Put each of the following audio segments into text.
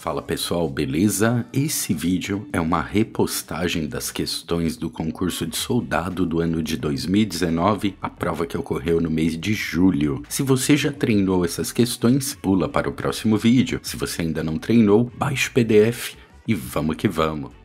Fala pessoal, beleza? Esse vídeo é uma repostagem das questões do concurso de soldado do ano de 2019, a prova que ocorreu no mês de julho. Se você já treinou essas questões, pula para o próximo vídeo. Se você ainda não treinou, baixe o PDF e vamos que vamos.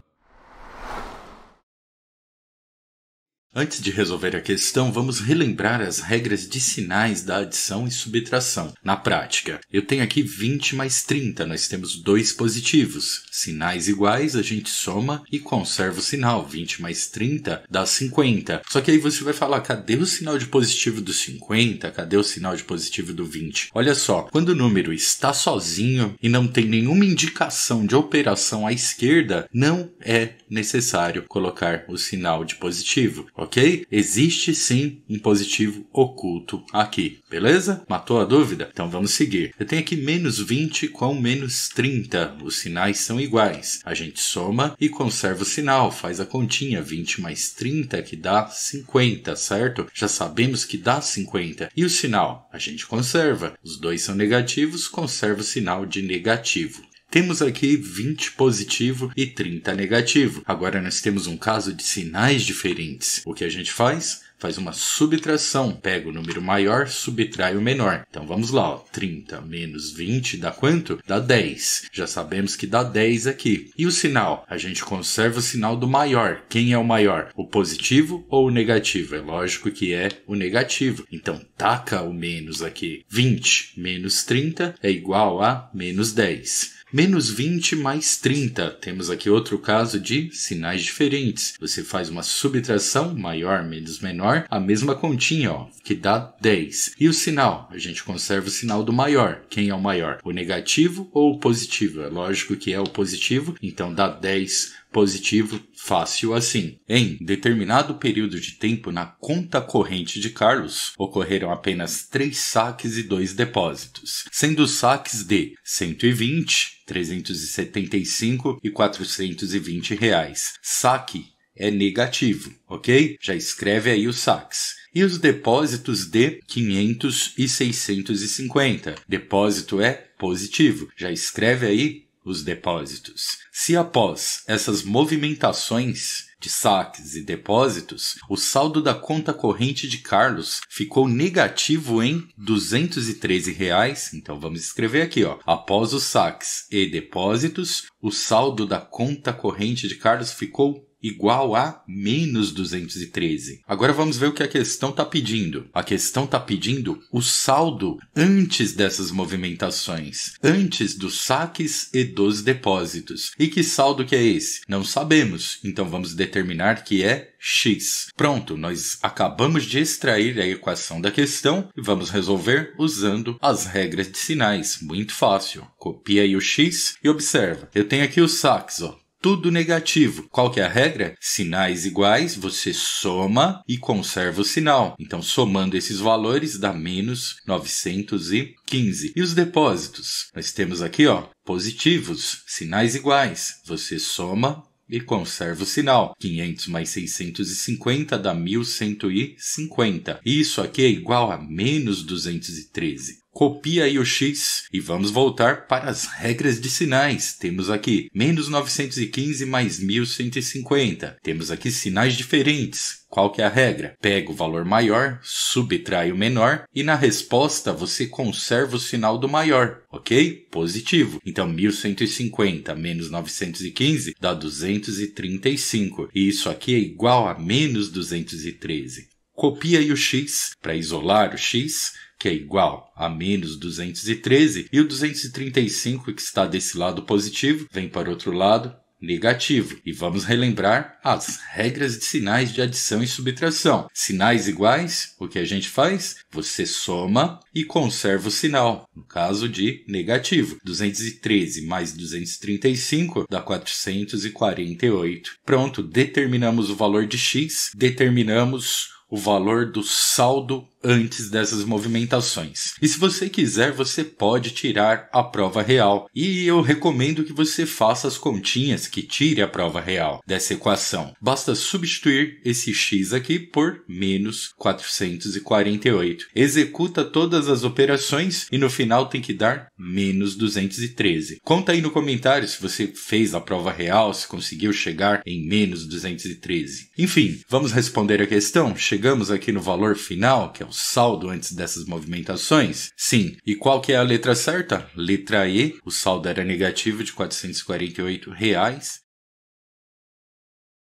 Antes de resolver a questão, vamos relembrar as regras de sinais da adição e subtração. Na prática, eu tenho aqui 20 mais 30, nós temos dois positivos. Sinais iguais, a gente soma e conserva o sinal. 20 mais 30 dá 50. Só que aí você vai falar, cadê o sinal de positivo do 50? Cadê o sinal de positivo do 20? Olha só, quando o número está sozinho e não tem nenhuma indicação de operação à esquerda, não é necessário colocar o sinal de positivo. Ok? Existe sim um positivo oculto aqui, beleza? Matou a dúvida? Então vamos seguir. Eu tenho aqui menos 20 com menos 30. Os sinais são iguais. A gente soma e conserva o sinal. Faz a continha. 20 mais 30 que dá 50, certo? Já sabemos que dá 50. E o sinal? A gente conserva. Os dois são negativos, conserva o sinal de negativo. Temos aqui 20 positivo e 30 negativo. Agora nós temos um caso de sinais diferentes. O que a gente faz? Faz uma subtração. Pega o número maior, subtrai o menor. Então vamos lá. Ó. 30 menos 20 dá quanto? Dá 10. Já sabemos que dá 10 aqui. E o sinal? A gente conserva o sinal do maior. Quem é o maior? O positivo ou o negativo? É lógico que é o negativo. Então taca o menos aqui. 20 menos 30 é igual a menos 10. Menos 20 mais 30. Temos aqui outro caso de sinais diferentes. Você faz uma subtração, maior menos menor, a mesma continha, ó, que dá 10. E o sinal? A gente conserva o sinal do maior. Quem é o maior? O negativo ou o positivo? É lógico que é o positivo, então dá 10 positivo, fácil assim. Em determinado período de tempo na conta corrente de Carlos, ocorreram apenas 3 saques e 2 depósitos, sendo os saques de 120, 375 e 420 reais. Saque é negativo, ok? Já escreve aí os saques. E os depósitos de 500 e 650. Depósito é positivo. Já escreve aí os depósitos. Se após essas movimentações de saques e depósitos, o saldo da conta corrente de Carlos ficou negativo em R$ 213 reais, então vamos escrever aqui, ó. Após os saques e depósitos, o saldo da conta corrente de Carlos ficou igual a menos 213. Agora vamos ver o que a questão está pedindo. A questão está pedindo o saldo antes dessas movimentações, antes dos saques e dos depósitos. E que saldo que é esse? Não sabemos, então vamos determinar que é x. Pronto, nós acabamos de extrair a equação da questão e vamos resolver usando as regras de sinais. Muito fácil. Copia aí o x e observa. Eu tenho aqui os saques, ó. Tudo negativo. Qual que é a regra? Sinais iguais, você soma e conserva o sinal. Então, somando esses valores, dá menos 915. E os depósitos? Nós temos aqui, ó, positivos, sinais iguais. Você soma e conserva o sinal. 500 mais 650 dá 1.150. Isso aqui é igual a menos 213. Copia aí o x e vamos voltar para as regras de sinais. Temos aqui menos 915 mais 1.150. Temos aqui sinais diferentes. Qual que é a regra? Pega o valor maior, subtrai o menor e na resposta você conserva o sinal do maior, ok? Positivo. Então 1.150 menos 915 dá 235. E isso aqui é igual a menos 213. Copia aí o x para isolar o x, que é igual a menos 213, e o 235, que está desse lado positivo, vem para o outro lado negativo. E vamos relembrar as regras de sinais de adição e subtração. Sinais iguais, o que a gente faz? Você soma e conserva o sinal, no caso de negativo. 213 mais 235 dá 448. Pronto, determinamos o valor de x, determinamos o valor do saldo antes dessas movimentações. E se você quiser, você pode tirar a prova real. E eu recomendo que você faça as continhas que tire a prova real dessa equação. Basta substituir esse x aqui por menos 448. Executa todas as operações e no final tem que dar menos 213. Conta aí no comentário se você fez a prova real, se conseguiu chegar em menos 213. Enfim, vamos responder a questão? Chegamos aqui no valor final, que é o saldo antes dessas movimentações? Sim. E qual que é a letra certa? Letra E, o saldo era negativo de R$ 448.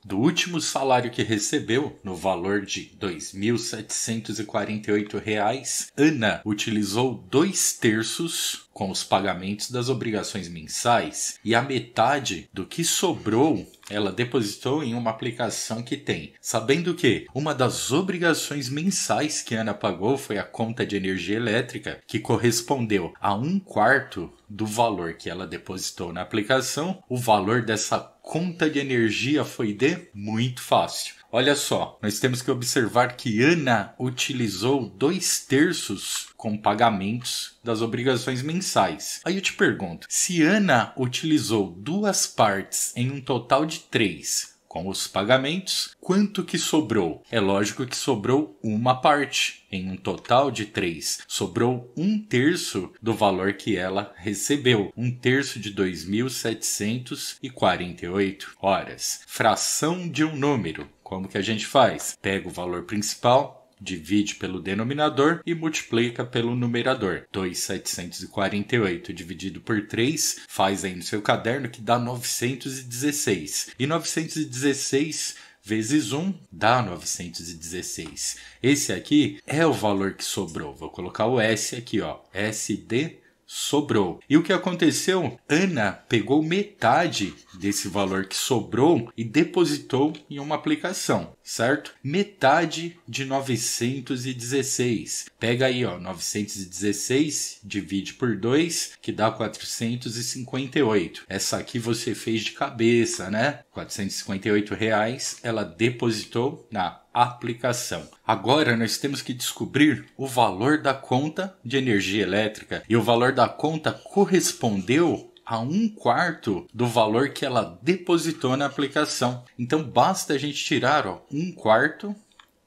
Do último salário que recebeu, no valor de R$ 2.748, Ana utilizou 2/3 com os pagamentos das obrigações mensais e a metade do que sobrou ela depositou em uma aplicação que tem. Sabendo que uma das obrigações mensais que Ana pagou foi a conta de energia elétrica, que correspondeu a 1/4 do valor que ela depositou na aplicação, o valor dessa conta de energia foi de muito fácil. Olha só, nós temos que observar que Ana utilizou 2/3 com pagamentos das obrigações mensais. Aí eu te pergunto, se Ana utilizou 2 partes em um total de 3 com os pagamentos, quanto que sobrou? É lógico que sobrou uma parte em um total de 3. Sobrou 1/3 do valor que ela recebeu. 1/3 de 2.748 horas. Fração de um número. Como que a gente faz? Pega o valor principal, divide pelo denominador e multiplica pelo numerador. 2.748 dividido por 3, faz aí no seu caderno que dá 916. E 916 vezes 1 dá 916. Esse aqui é o valor que sobrou. Vou colocar o S aqui, ó. SD sobrou. E o que aconteceu? Ana pegou metade desse valor que sobrou e depositou em uma aplicação, certo? Metade de 916. Pega aí, ó, 916, divide por 2, que dá 458. Essa aqui você fez de cabeça, né? R$458 ela depositou na aplicação. Agora nós temos que descobrir o valor da conta de energia elétrica. E o valor da conta correspondeu a 1/4 do valor que ela depositou na aplicação. Então basta a gente tirar, ó, 1/4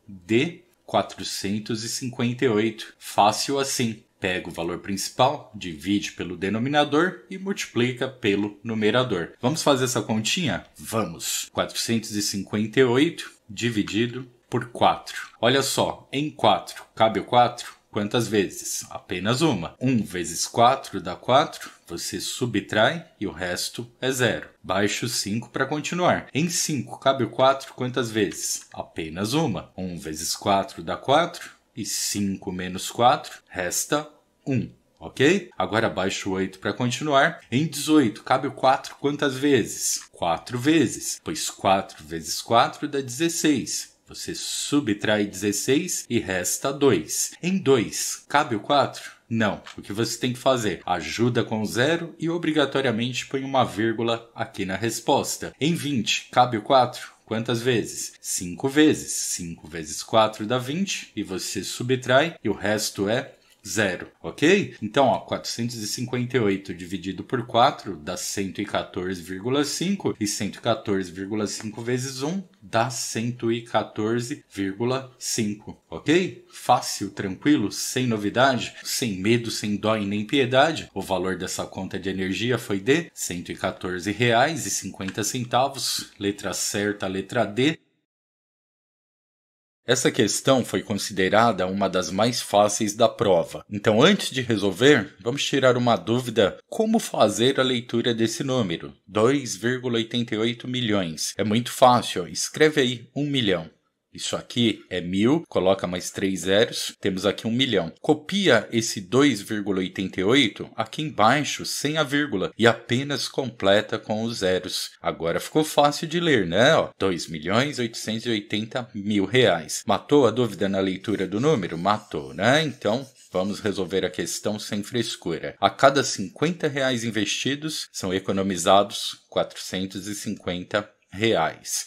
de 458. Fácil assim. Pega o valor principal, divide pelo denominador e multiplica pelo numerador. Vamos fazer essa continha? Vamos! 458 dividido por 4. Olha só, em 4, cabe o 4? Quantas vezes? Apenas uma. 1 vezes 4 dá 4, você subtrai e o resto é 0. Baixo 5 para continuar. Em 5, cabe o 4? Quantas vezes? Apenas uma. 1 vezes 4 dá 4 e 5 menos 4 resta 1. Ok? Agora baixo 8 para continuar. Em 18, cabe o 4 quantas vezes? 4 vezes, pois 4 vezes 4 dá 16. Você subtrai 16 e resta 2. Em 2, cabe o 4? Não. O que você tem que fazer? Ajuda com o 0 e obrigatoriamente põe uma vírgula aqui na resposta. Em 20, cabe o 4? Quantas vezes? 5 vezes. 5 vezes 4 dá 20 e você subtrai e o resto é 0, ok? Então, ó, 458 dividido por 4 dá 114,5 e 114,5 vezes 1 dá 114,5, ok? Fácil, tranquilo, sem novidade, sem medo, sem dó e nem piedade. O valor dessa conta de energia foi de R$ 114,50. Letra certa, letra D. Essa questão foi considerada uma das mais fáceis da prova. Então, antes de resolver, vamos tirar uma dúvida: como fazer a leitura desse número? 2,88 milhões. É muito fácil, escreve aí 1 milhão. Isso aqui é 1.000, coloca mais 3 zeros, temos aqui 1 milhão. Copia esse 2,88 aqui embaixo, sem a vírgula, e apenas completa com os zeros. Agora ficou fácil de ler, né? Ó, 2.880.000 reais. Matou a dúvida na leitura do número? Matou, né? Então, vamos resolver a questão sem frescura. A cada R$50 investidos, são economizados R$450.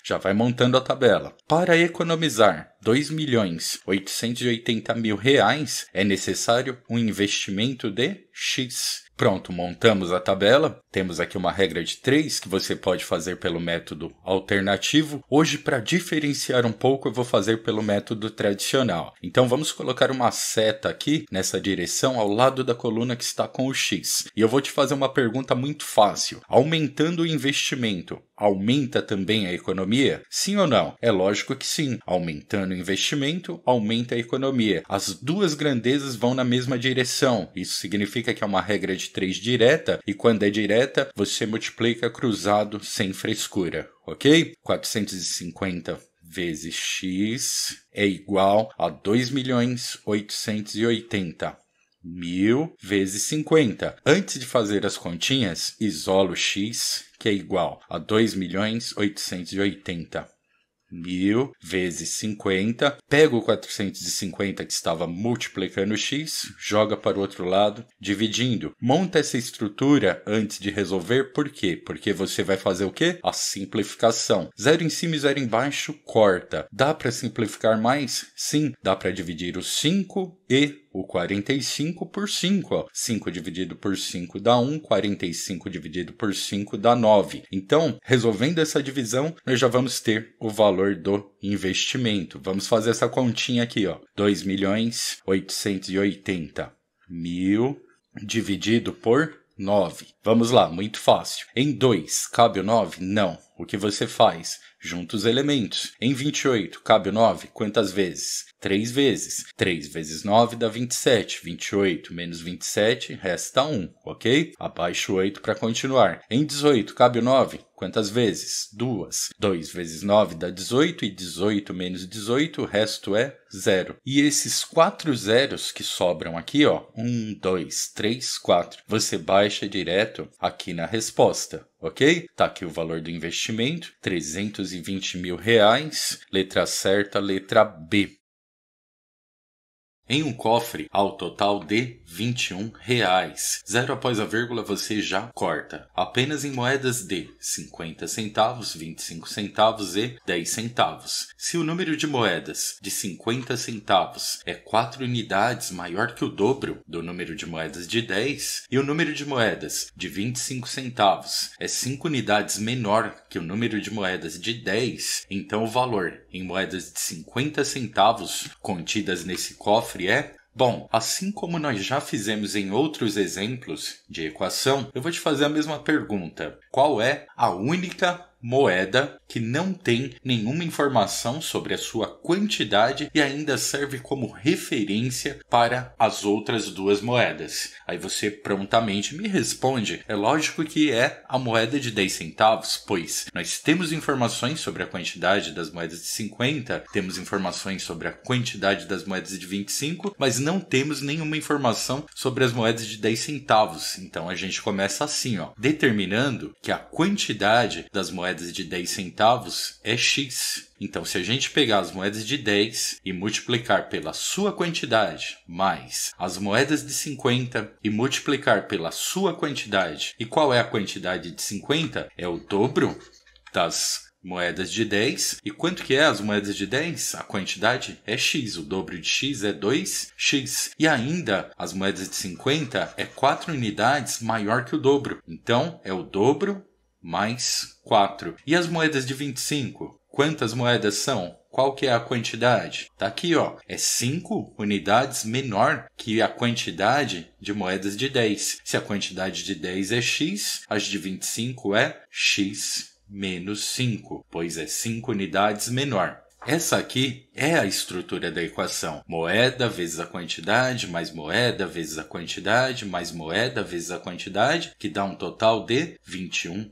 Já vai montando a tabela. Para economizar R$ 2.880.000, é necessário um investimento de X. Pronto, montamos a tabela. Temos aqui uma regra de 3 que você pode fazer pelo método alternativo. Hoje, para diferenciar um pouco, eu vou fazer pelo método tradicional. Então, vamos colocar uma seta aqui nessa direção ao lado da coluna que está com o X. E eu vou te fazer uma pergunta muito fácil. Aumentando o investimento, aumenta também a economia? Sim ou não? É lógico que sim. Aumentando o investimento, aumenta a economia. As duas grandezas vão na mesma direção. Isso significa que é uma regra de 3 direta, e quando é direta, você multiplica cruzado sem frescura, ok? 450 vezes x é igual a 2.880.000 vezes 50. Antes de fazer as continhas, isolo x, que é igual a 2.880.000 vezes 50, pega o 450 que estava multiplicando x, joga para o outro lado, dividindo. Monta essa estrutura antes de resolver, por quê? Porque você vai fazer o quê? A simplificação. 0 em cima e 0 embaixo, corta. Dá para simplificar mais? Sim, dá para dividir o 5 e o 45 por 5. Ó. 5 dividido por 5 dá 1, 45 dividido por 5 dá 9. Então, resolvendo essa divisão, nós já vamos ter o valor do investimento. Vamos fazer essa continha aqui, ó. 2.880.000 dividido por 9. Vamos lá, muito fácil. Em 2, cabe o 9? Não. O que você faz? Junta os elementos. Em 28, cabe o 9? Quantas vezes? 3 vezes. 3 vezes 9 dá 27. 28 menos 27 resta 1, ok? Abaixo 8 para continuar. Em 18, cabe o 9? Quantas vezes? 2. 2 vezes 9 dá 18 e 18 menos 18, o resto é 0. E esses 4 zeros que sobram aqui, ó, 1, 2, 3, 4, você baixa direto aqui na resposta, ok? Tá aqui o valor do investimento, R$320.000, letra certa, letra B. Em um cofre, ao total de R$21. Zero após a vírgula você já corta. Apenas em moedas de 50 centavos, 25 centavos e 10 centavos. Se o número de moedas de 50 centavos é 4 unidades maior que o dobro do número de moedas de 10, e o número de moedas de 25 centavos é 5 unidades menor que o número de moedas de 10, então o valor em moedas de 50 centavos contidas nesse cofre é... Bom, assim como nós já fizemos em outros exemplos de equação, eu vou te fazer a mesma pergunta. Qual é a única moeda que não tem nenhuma informação sobre a sua quantidade e ainda serve como referência para as outras duas moedas? Aí você prontamente me responde, é lógico que é a moeda de 10 centavos, pois nós temos informações sobre a quantidade das moedas de 50, temos informações sobre a quantidade das moedas de 25, mas não temos nenhuma informação sobre as moedas de 10 centavos. Então a gente começa assim, ó, determinando que a quantidade das moedas de 10 centavos é x. Então, se a gente pegar as moedas de 10 e multiplicar pela sua quantidade, mais as moedas de 50 e multiplicar pela sua quantidade, e qual é a quantidade de 50? É o dobro das moedas de 10. E quanto que é as moedas de 10? A quantidade é x. O dobro de x é 2x. E ainda, as moedas de 50 é 4 unidades maior que o dobro. Então, é o dobro mais 4. E as moedas de 25? Quantas moedas são? Qual que é a quantidade? Tá aqui, ó. É 5 unidades menor que a quantidade de moedas de 10. Se a quantidade de 10 é x, as de 25 é x menos 5, pois é 5 unidades menor. Essa aqui é a estrutura da equação. Moeda vezes a quantidade, mais moeda vezes a quantidade, mais moeda vezes a quantidade, que dá um total de R$21.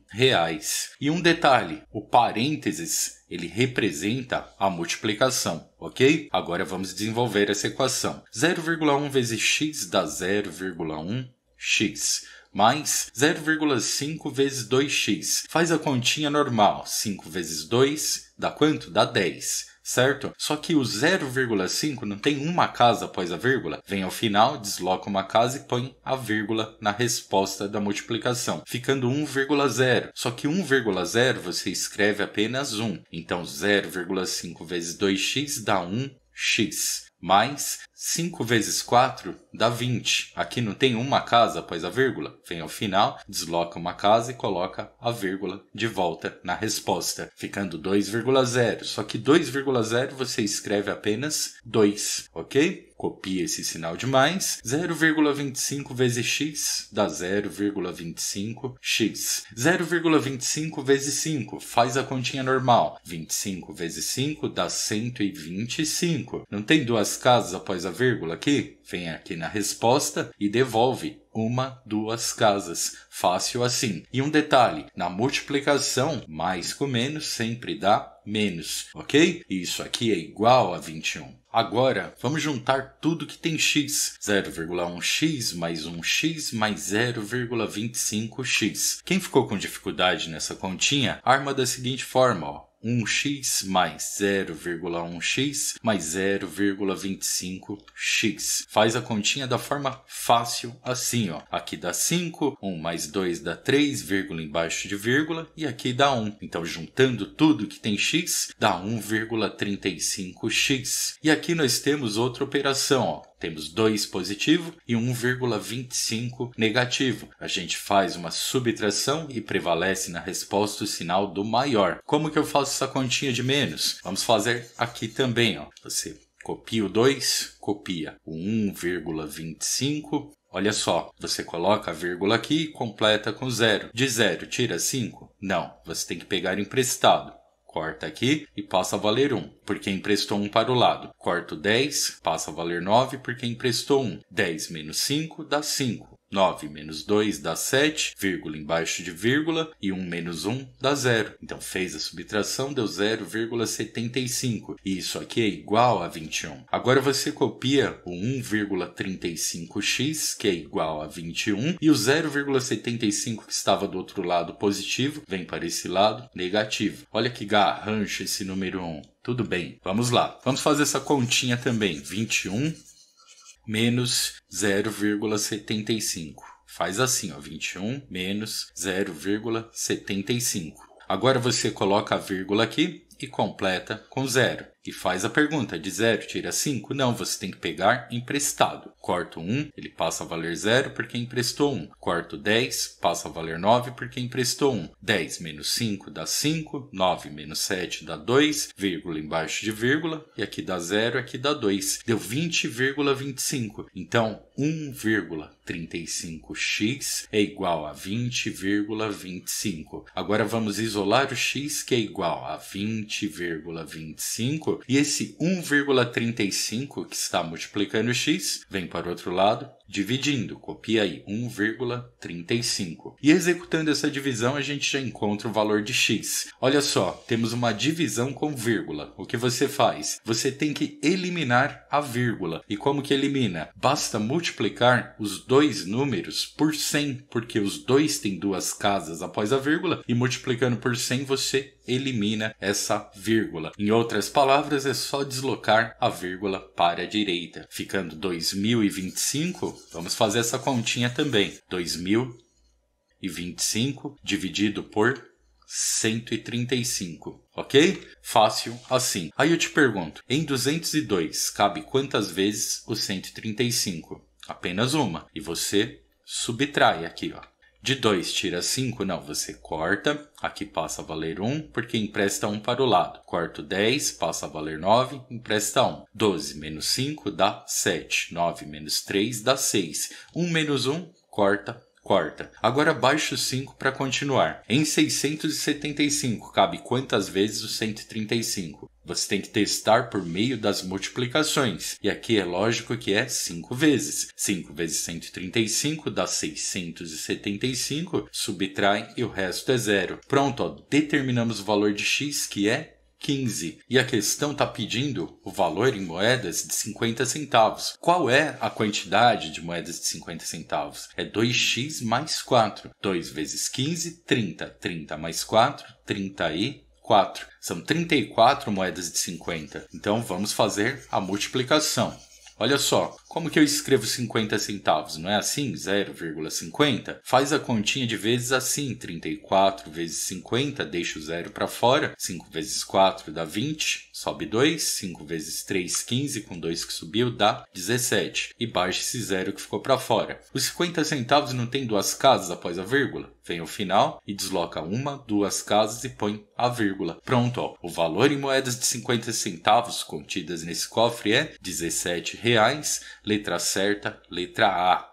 E um detalhe, o parênteses, ele representa a multiplicação, ok? Agora vamos desenvolver essa equação. 0,1 vezes x dá 0,1x. Mais 0,5 vezes 2x. Faz a continha normal. 5 vezes 2 dá quanto? Dá 10. certo? Só que o 0,5 não tem uma casa após a vírgula. Vem ao final, desloca uma casa e põe a vírgula na resposta da multiplicação, ficando 1,0. Só que 1,0 você escreve apenas 1. Então 0,5 vezes 2x dá 1x. Mais 5 vezes 4 dá 20. Aqui não tem uma casa após a vírgula. Vem ao final, desloca uma casa e coloca a vírgula de volta na resposta, ficando 2,0. Só que 2,0 você escreve apenas 2, ok? Copia esse sinal de mais. 0,25 vezes x dá 0,25x. 0,25 vezes 5, faz a continha normal. 25 vezes 5 dá 125. Não tem duas casas após a vírgula aqui? Vem aqui na resposta e devolve uma, duas casas. Fácil assim. E um detalhe, na multiplicação, mais com menos sempre dá menos, ok? Isso aqui é igual a 21. Agora, vamos juntar tudo que tem x. 0,1x mais 1x mais 0,25x. Quem ficou com dificuldade nessa continha, arma da seguinte forma, ó. 1x mais 0,1x mais 0,25x. Faz a continha da forma fácil assim, ó. Aqui dá 5, 1 mais 2 dá 3, vírgula embaixo de vírgula, e aqui dá 1. Então, juntando tudo que tem x, dá 1,35x. E aqui nós temos outra operação, ó. Temos 2 positivo e 1,25 negativo. A gente faz uma subtração e prevalece na resposta o sinal do maior. Como que eu faço essa continha de menos? Vamos fazer aqui também, ó. Você copia o 2, copia o 1,25. Olha só, você coloca a vírgula aqui e completa com 0. De 0 tira 5? Não, você tem que pegar emprestado. Corta aqui e passa a valer 1, porque emprestou 1 para o lado. Corto 10, passa a valer 9, porque emprestou 1. 10 menos 5 dá 5. 9 menos 2 dá 7, vírgula embaixo de vírgula, e 1 menos 1 dá 0. Então, fez a subtração, deu 0,75. E isso aqui é igual a 21. Agora você copia o 1,35x, que é igual a 21, e o 0,75 que estava do outro lado positivo, vem para esse lado negativo. Olha que garrancho esse número 1. Tudo bem, vamos lá. Vamos fazer essa continha também. 21 menos 0,75. Faz assim, ó, 21 menos 0,75. Agora você coloca a vírgula aqui e completa com 0. E faz a pergunta, de 0 tira 5? Não, você tem que pegar emprestado. Corto 1, ele passa a valer 0 porque emprestou 1. Corto 10, passa a valer 9 porque emprestou 1. 10 menos 5 dá 5, 9 menos 7 dá 2, vírgula embaixo de vírgula, e aqui dá 0, aqui dá 2. Deu 20,25. Então, 1,35x é igual a 20,25. Agora vamos isolar o x, que é igual a 20,25. E esse 1,35 que está multiplicando x, vem para o outro lado, dividindo. Copia aí, 1,35. E executando essa divisão, a gente já encontra o valor de x. Olha só, temos uma divisão com vírgula. O que você faz? Você tem que eliminar a vírgula. E como que elimina? Basta multiplicar os dois números por 100, porque os dois têm duas casas após a vírgula, e multiplicando por 100 você elimina essa vírgula. Em outras palavras, é só deslocar a vírgula para a direita, ficando 2025. Vamos fazer essa continha também. 2025 dividido por 135, ok? Fácil assim. Aí eu te pergunto, em 202 cabe quantas vezes o 135? Apenas uma. E você subtrai aqui, ó. De 2 tira 5? Não, você corta. Aqui passa a valer 1, porque empresta 1 para o lado. Corto 10, passa a valer 9, empresta 1. 12 menos 5 dá 7. 9 menos 3 dá 6. 1 menos 1, corta. Agora baixa o 5 para continuar. Em 675, cabe quantas vezes o 135? Você tem que testar por meio das multiplicações. E aqui é lógico que é 5 vezes. 5 vezes 135 dá 675. Subtrai e o resto é 0. Pronto, ó, determinamos o valor de x, que é 15. E a questão está pedindo o valor em moedas de 50 centavos. Qual é a quantidade de moedas de 50 centavos? É 2x mais 4. 2 vezes 15, 30. 30 mais 4, 34. 4. São 34 moedas de 50. Então, vamos fazer a multiplicação. Olha só, como que eu escrevo 50 centavos? Não é assim? 0,50? Faz a continha de vezes assim. 34 vezes 50, deixa o zero para fora. 5 vezes 4 dá 20, sobe 2. 5 vezes 3, 15, com 2 que subiu, dá 17. E baixa esse zero que ficou para fora. Os 50 centavos não tem duas casas após a vírgula? Vem ao final e desloca uma, duas casas e põe a vírgula. Pronto, ó. O valor em moedas de 50 centavos contidas nesse cofre é R$17. Letra certa, letra A.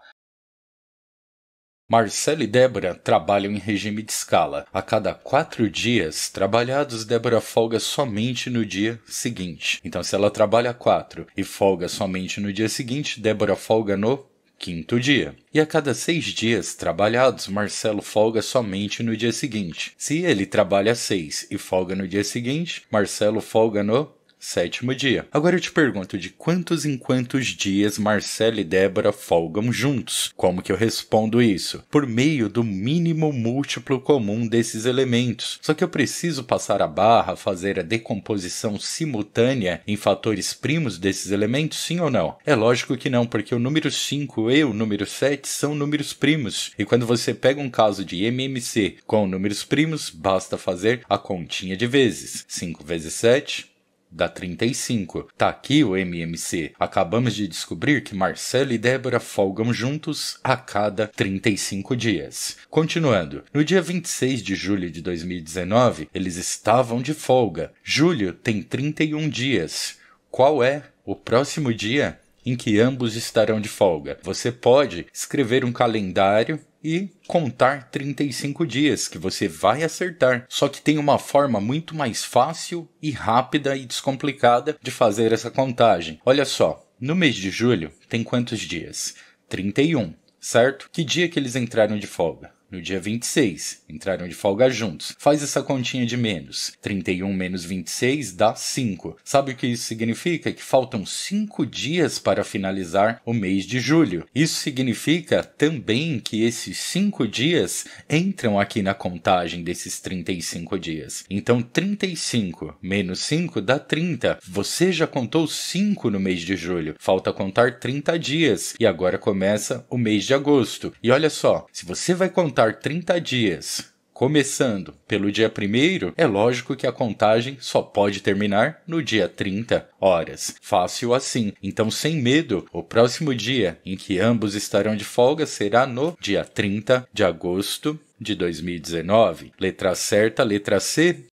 Marcelo e Débora trabalham em regime de escala. A cada 4 dias trabalhados, Débora folga somente no dia seguinte. Então, se ela trabalha 4 e folga somente no dia seguinte, Débora folga no 5º dia. E a cada 6 dias trabalhados, Marcelo folga somente no dia seguinte. Se ele trabalha 6 e folga no dia seguinte, Marcelo folga no 7º dia. Agora eu te pergunto, de quantos em quantos dias Marcelo e Débora folgam juntos? Como que eu respondo isso? Por meio do mínimo múltiplo comum desses elementos. Só que eu preciso passar a barra, fazer a decomposição simultânea em fatores primos desses elementos, sim ou não? É lógico que não, porque o número 5 e o número 7 são números primos. E quando você pega um caso de MMC com números primos, basta fazer a continha de vezes. 5 vezes 7... dá 35. Tá aqui o MMC. Acabamos de descobrir que Marcelo e Débora folgam juntos a cada 35 dias. Continuando, no dia 26 de julho de 2019, eles estavam de folga. Julho tem 31 dias. Qual é o próximo dia em que ambos estarão de folga? Você pode escrever um calendário e contar 35 dias, que você vai acertar. Só que tem uma forma muito mais fácil e rápida e descomplicada de fazer essa contagem. Olha só, no mês de julho tem quantos dias? 31, certo? Que dia que eles entraram de folga? No dia 26, entraram de folga juntos. Faz essa continha de menos. 31 menos 26 dá 5. Sabe o que isso significa? Que faltam 5 dias para finalizar o mês de julho. Isso significa também que esses 5 dias entram aqui na contagem desses 35 dias. Então, 35 menos 5 dá 30. Você já contou 5 no mês de julho. Falta contar 30 dias. E agora começa o mês de agosto. E olha só, se você vai contar 30 dias, começando pelo dia 1º, é lógico que a contagem só pode terminar no dia 30 horas. Fácil assim. Então, sem medo, o próximo dia em que ambos estarão de folga será no dia 30 de agosto de 2019. Letra certa, letra C.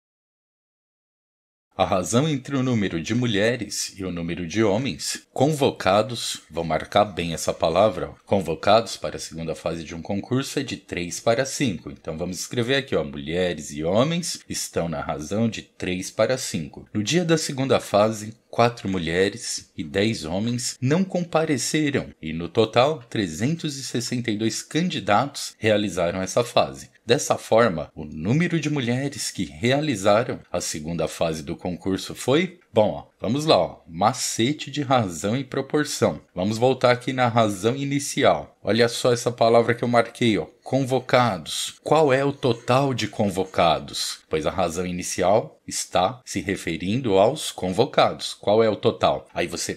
A razão entre o número de mulheres e o número de homens convocados, vou marcar bem essa palavra, convocados para a segunda fase de um concurso é de 3 para 5. Então vamos escrever aqui, mulheres e homens estão na razão de 3 para 5. No dia da segunda fase, 4 mulheres e 10 homens não compareceram e no total 362 candidatos realizaram essa fase. Dessa forma, o número de mulheres que realizaram a segunda fase do concurso foi... Bom, vamos lá, macete de razão e proporção. Vamos voltar aqui na razão inicial. Olha só essa palavra que eu marquei, convocados. Qual é o total de convocados? Pois a razão inicial está se referindo aos convocados. Qual é o total? Aí você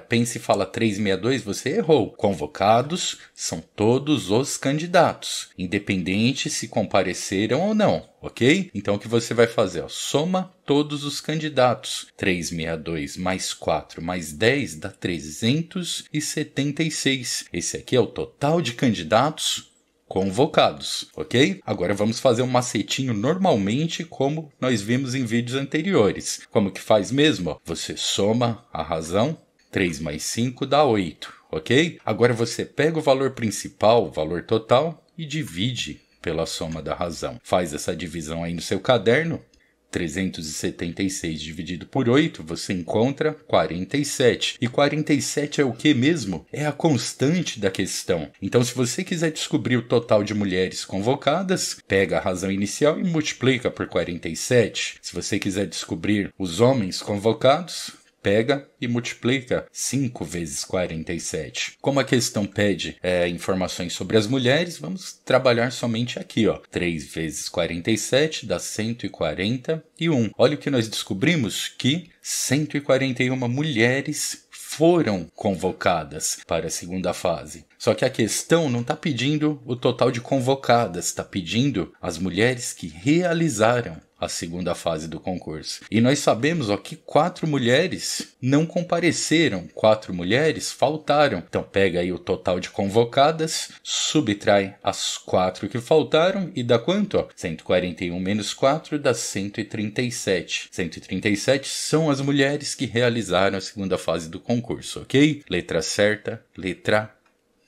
pensa e fala 362, você errou. Convocados são todos os candidatos, independente se compareceram ou não. Ok? Então, o que você vai fazer? Soma todos os candidatos. 362 mais 4 mais 10 dá 376. Esse aqui é o total de candidatos convocados, ok? Agora vamos fazer um macetinho normalmente como nós vimos em vídeos anteriores. Como que faz mesmo? Você soma a razão, 3 mais 5 dá 8, ok? Agora você pega o valor principal, o valor total, e divide pela soma da razão. Faz essa divisão aí no seu caderno. 376 dividido por 8, você encontra 47. E 47 é o que mesmo? É a constante da questão. Então, se você quiser descobrir o total de mulheres convocadas, pega a razão inicial e multiplica por 47. Se você quiser descobrir os homens convocados, pega e multiplica 5 vezes 47. Como a questão pede informações sobre as mulheres, vamos trabalhar somente aqui, ó. 3 vezes 47 dá 141. Olha o que nós descobrimos, que 141 mulheres foram convocadas para a segunda fase. Só que a questão não está pedindo o total de convocadas, está pedindo as mulheres que realizaram a segunda fase do concurso. E nós sabemos que 4 mulheres não compareceram, 4 mulheres faltaram. Então pega aí o total de convocadas, subtrai as 4 que faltaram e dá quanto? 141 menos 4 dá 137. 137 são as mulheres que realizaram a segunda fase do concurso, ok? Letra certa, letra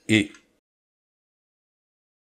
E.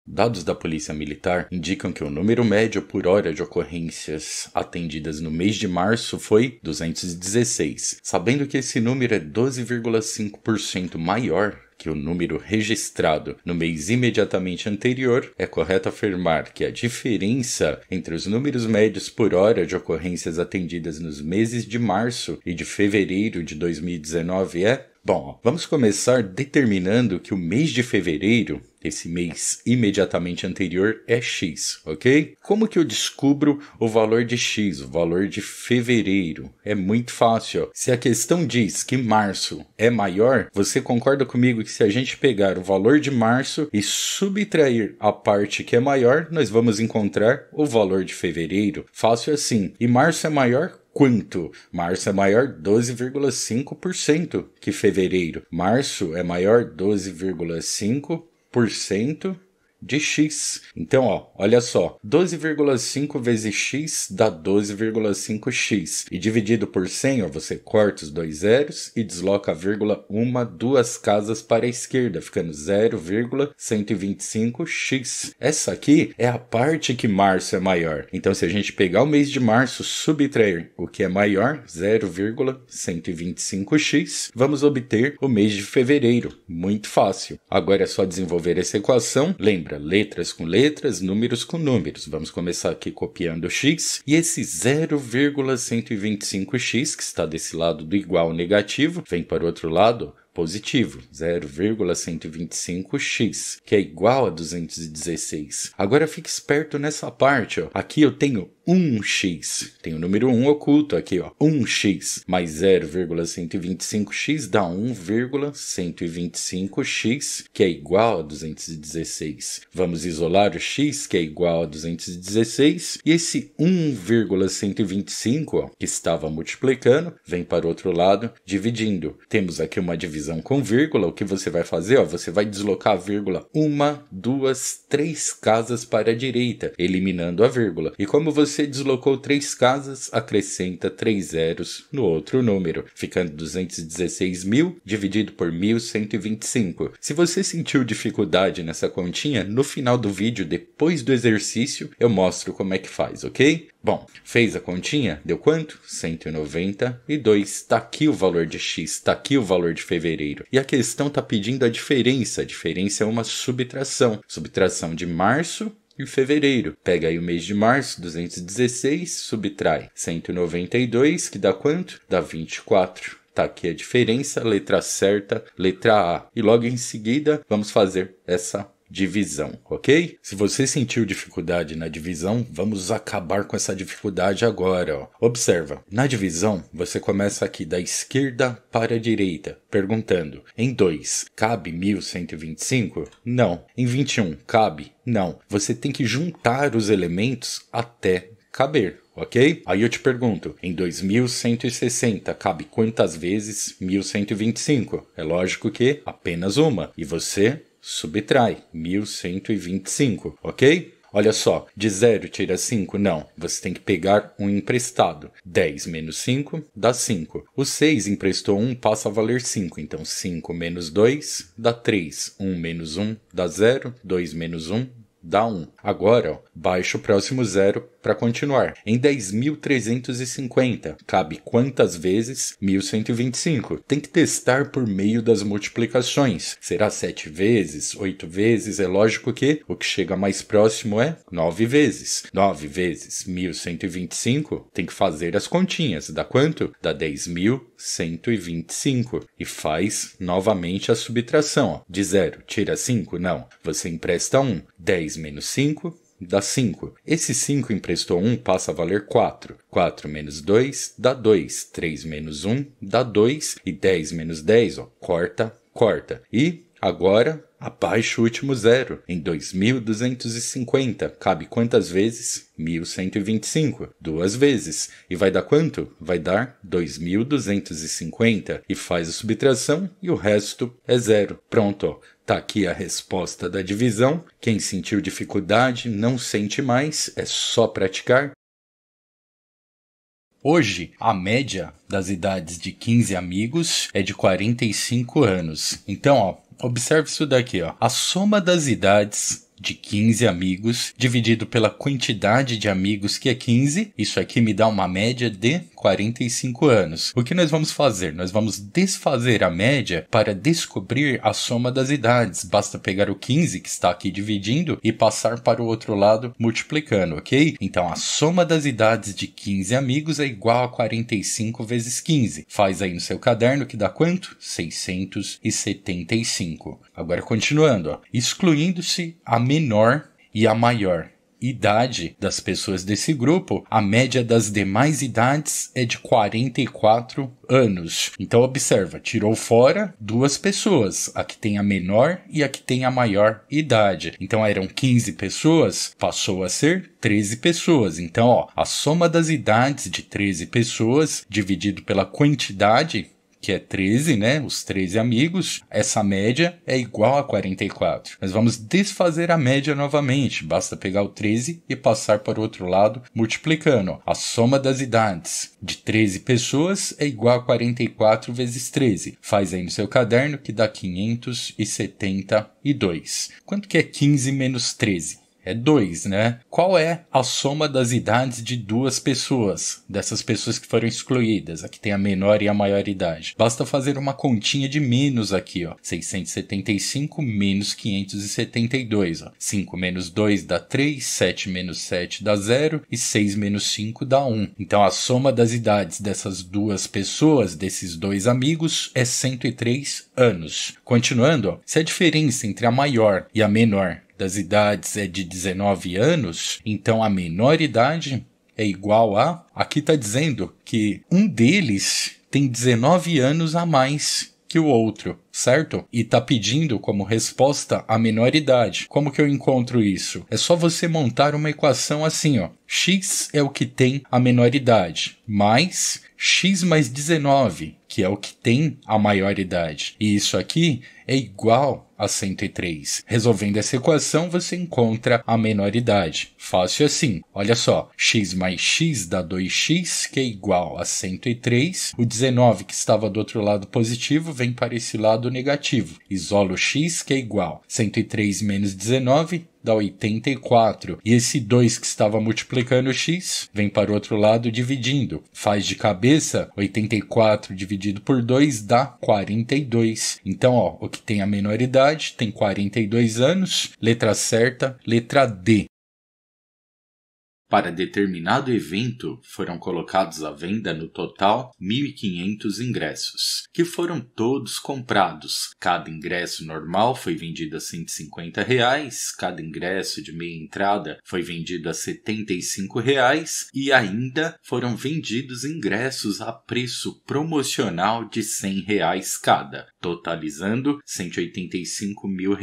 Dados da Polícia Militar indicam que o número médio por hora de ocorrências atendidas no mês de março foi 216. Sabendo que esse número é 12,5% maior que o número registrado no mês imediatamente anterior, é correto afirmar que a diferença entre os números médios por hora de ocorrências atendidas nos meses de março e de fevereiro de 2019 é... Bom, vamos começar determinando que o mês de fevereiro, esse mês imediatamente anterior, é X, ok? Como que eu descubro o valor de X, o valor de fevereiro? É muito fácil. Se a questão diz que março é maior, você concorda comigo que se a gente pegar o valor de março e subtrair a parte que é maior, nós vamos encontrar o valor de fevereiro? Fácil assim. E março é maior quanto? Março é maior 12,5% que fevereiro. Março é maior 12,5% de X. Então, olha só, 12,5 vezes X dá 12,5X. E dividido por 100, você corta os 2 zeros e desloca a vírgula 2 casas para a esquerda, ficando 0,125X. Essa aqui é a parte que março é maior. Então, se a gente pegar o mês de março, subtrair o que é maior, 0,125X, vamos obter o mês de fevereiro. Muito fácil. Agora é só desenvolver essa equação. Lembra, letras com letras, números com números. Vamos começar aqui copiando x. E esse 0,125x, que está desse lado do igual negativo, vem para o outro lado positivo, 0,125x, que é igual a 216. Agora fique esperto nessa parte. Aqui eu tenho 1x. Tem o número 1 oculto aqui, 1x mais 0,125x dá 1,125x, que é igual a 216. Vamos isolar o x, que é igual a 216, e esse 1,125, que estava multiplicando, vem para o outro lado, dividindo. Temos aqui uma divisão com vírgula. O que você vai fazer? Você vai deslocar a vírgula 1, 2, 3 casas para a direita, eliminando a vírgula. E como você deslocou 3 casas, acrescenta 3 zeros no outro número, ficando 216.000 dividido por 1.125. Se você sentiu dificuldade nessa continha, no final do vídeo, depois do exercício, eu mostro como é que faz, ok? Bom, fez a continha? Deu quanto? 192. Está aqui o valor de x, está aqui o valor de fevereiro. E a questão está pedindo a diferença. A diferença é uma subtração. Subtração de março e fevereiro. Pega aí o mês de março, 216, subtrai 192, que dá quanto? Dá 24. Tá aqui a diferença, letra certa, letra A. E logo em seguida, vamos fazer essa divisão, ok? Se você sentiu dificuldade na divisão, vamos acabar com essa dificuldade agora. Observa, na divisão, você começa aqui da esquerda para a direita, perguntando, em 2, cabe 1.125? Não. Em 21, cabe? Não. Você tem que juntar os elementos até caber. Ok? Aí eu te pergunto, em 2.160 cabe quantas vezes 1.125? É lógico que apenas uma. E você subtrai 1.125, ok? Olha só, de 0 tira 5? Não, você tem que pegar um emprestado. 10 menos 5 dá 5. O 6 emprestou 1, passa a valer 5. Então 5 menos 2 dá 3. 1 menos 1 dá 0. 2 menos 1 dá 1. Agora, baixa o próximo zero para continuar. Em 10.350, cabe quantas vezes 1.125? Tem que testar por meio das multiplicações. Será 7 vezes, 8 vezes? É lógico que o que chega mais próximo é 9 vezes. 9 vezes 1.125, tem que fazer as continhas. Dá quanto? Dá 10.125. E faz novamente a subtração. Ó. De 0, tira 5? Não. Você empresta 1. 10 menos 5 dá 5. Esse 5 emprestou 1 passa a valer 4. 4 menos 2 dá 2. 3 menos 1 dá 2. E 10 menos 10, ó, corta. E agora, abaixa o último zero. Em 2.250, cabe quantas vezes? 1.125. 2 vezes. E vai dar quanto? Vai dar 2.250. E faz a subtração e o resto é zero. Pronto, ó. Tá aqui a resposta da divisão. Quem sentiu dificuldade, não sente mais. É só praticar. Hoje, a média das idades de 15 amigos é de 45 anos. Então, ó, observe isso daqui, ó. A soma das idades de 15 amigos dividido pela quantidade de amigos, que é 15, isso aqui me dá uma média de 45 anos. O que nós vamos fazer? Nós vamos desfazer a média para descobrir a soma das idades. Basta pegar o 15 que está aqui dividindo e passar para o outro lado multiplicando, ok? Então a soma das idades de 15 amigos é igual a 45 vezes 15. Faz aí no seu caderno que dá quanto? 675. Agora continuando, ó. Excluindo-se a menor e a maior idade das pessoas desse grupo, a média das demais idades é de 44 anos. Então observa, tirou fora duas pessoas, a que tem a menor e a que tem a maior idade. Então eram 15 pessoas, passou a ser 13 pessoas. Então, ó, a soma das idades de 13 pessoas dividido pela quantidade, que é 13, né? Os 13 amigos, essa média é igual a 44. Nós vamos desfazer a média novamente. Basta pegar o 13 e passar para o outro lado, multiplicando. A soma das idades de 13 pessoas é igual a 44 vezes 13. Faz aí no seu caderno que dá 572. Quanto que é 15 menos 13? É 2, né? Qual é a soma das idades de duas pessoas? Dessas pessoas que foram excluídas, a que tem a menor e a maior idade. Basta fazer uma continha de menos aqui, ó. 675 menos 572, ó. 5 menos 2 dá 3, 7 menos 7 dá 0 e 6 menos 5 dá 1. Então a soma das idades dessas duas pessoas, desses dois amigos, é 103 anos. Continuando, ó. Se a diferença entre a maior e a menor das idades é de 19 anos, então a menor idade é igual a... Aqui está dizendo que um deles tem 19 anos a mais que o outro, certo? E está pedindo como resposta a menor idade. Como que eu encontro isso? É só você montar uma equação assim, ó. X é o que tem a menor idade, mais x mais 19, que é o que tem a maior idade. E isso aqui é igual a 103. Resolvendo essa equação, você encontra a menor idade. Fácil assim. Olha só, x mais x dá 2x, que é igual a 103. O 19, que estava do outro lado positivo, vem para esse lado negativo. Isolo x, que é igual a 103 menos 19, dá 84. E esse 2 que estava multiplicando x, vem para o outro lado dividindo. Faz de cabeça, 84 dividido por 2 dá 42. Então, ó, o que tem a menor idade tem 42 anos. Letra certa, letra D. Para determinado evento, foram colocados à venda no total 1.500 ingressos, que foram todos comprados. Cada ingresso normal foi vendido a R$ 150, cada ingresso de meia entrada foi vendido a R$ 75 e ainda foram vendidos ingressos a preço promocional de R$ 100 cada, totalizando R$ 185 mil.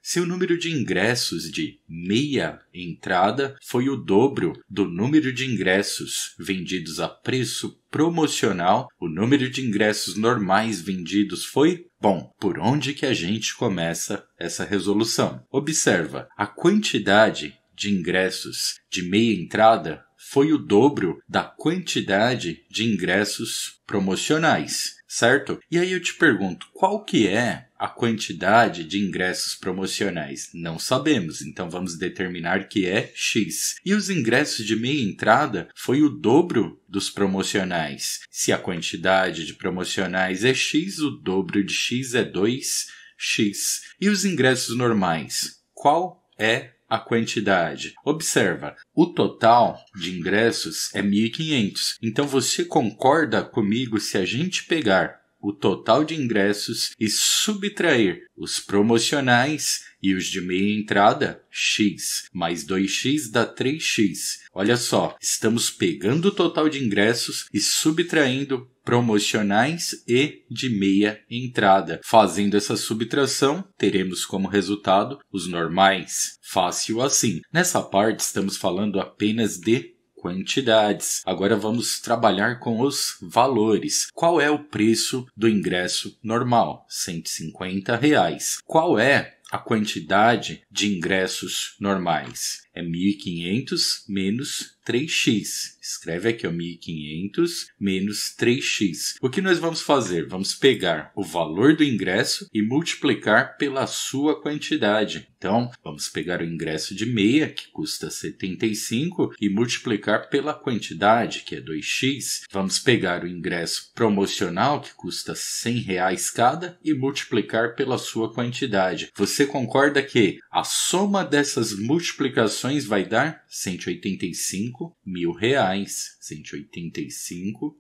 Se o número de ingressos de meia entrada foi o dobro do número de ingressos vendidos a preço promocional, o número de ingressos normais vendidos foi... Bom, por onde que a gente começa essa resolução? Observa, a quantidade de ingressos de meia entrada foi o dobro da quantidade de ingressos promocionais, certo? E aí eu te pergunto, qual que é a quantidade de ingressos promocionais? Não sabemos, então vamos determinar que é X. E os ingressos de meia entrada foi o dobro dos promocionais. Se a quantidade de promocionais é X, o dobro de X é 2X. E os ingressos normais? Qual é a quantidade? Observa, o total de ingressos é 1.500. Então você concorda comigo se a gente pegar o total de ingressos e subtrair os promocionais e os de meia entrada, X, mais 2X dá 3X. Olha só, estamos pegando o total de ingressos e subtraindo promocionais e de meia entrada. Fazendo essa subtração, teremos como resultado os normais. Fácil assim. Nessa parte, estamos falando apenas de quantidades. Agora vamos trabalhar com os valores. Qual é o preço do ingresso normal? R$150. Qual é a quantidade de ingressos normais? É 1.500 menos 3x. Escreve aqui, 1.500 menos 3x. O que nós vamos fazer? Vamos pegar o valor do ingresso e multiplicar pela sua quantidade. Então, vamos pegar o ingresso de meia, que custa 75, e multiplicar pela quantidade, que é 2x. Vamos pegar o ingresso promocional, que custa R$100 cada, e multiplicar pela sua quantidade. Você concorda que a soma dessas multiplicações vai dar R$185 mil. 185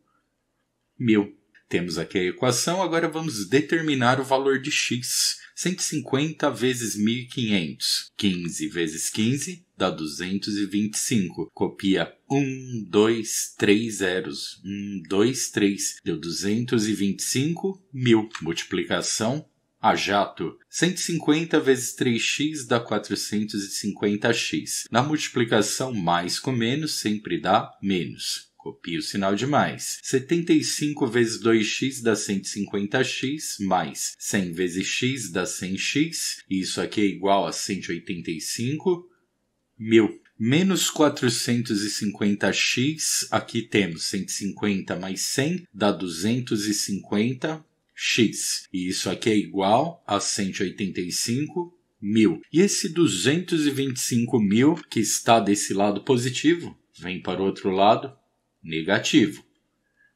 mil. Temos aqui a equação, agora vamos determinar o valor de x. 150 vezes 1.500. 15 vezes 15 dá 225. Copia 1, 2, 3 zeros. 1, 2, 3. Deu 225 mil. Multiplicação a jato. 150 vezes 3x dá 450x. Na multiplicação mais com menos sempre dá menos. Copia o sinal de mais. 75 vezes 2x dá 150x, mais 100 vezes x dá 100x. Isso aqui é igual a 185 mil. Menos 450x, aqui temos 150 mais 100, dá 250x. E isso aqui é igual a 185 mil. E esse 225 mil, que está desse lado positivo, vem para o outro lado negativo.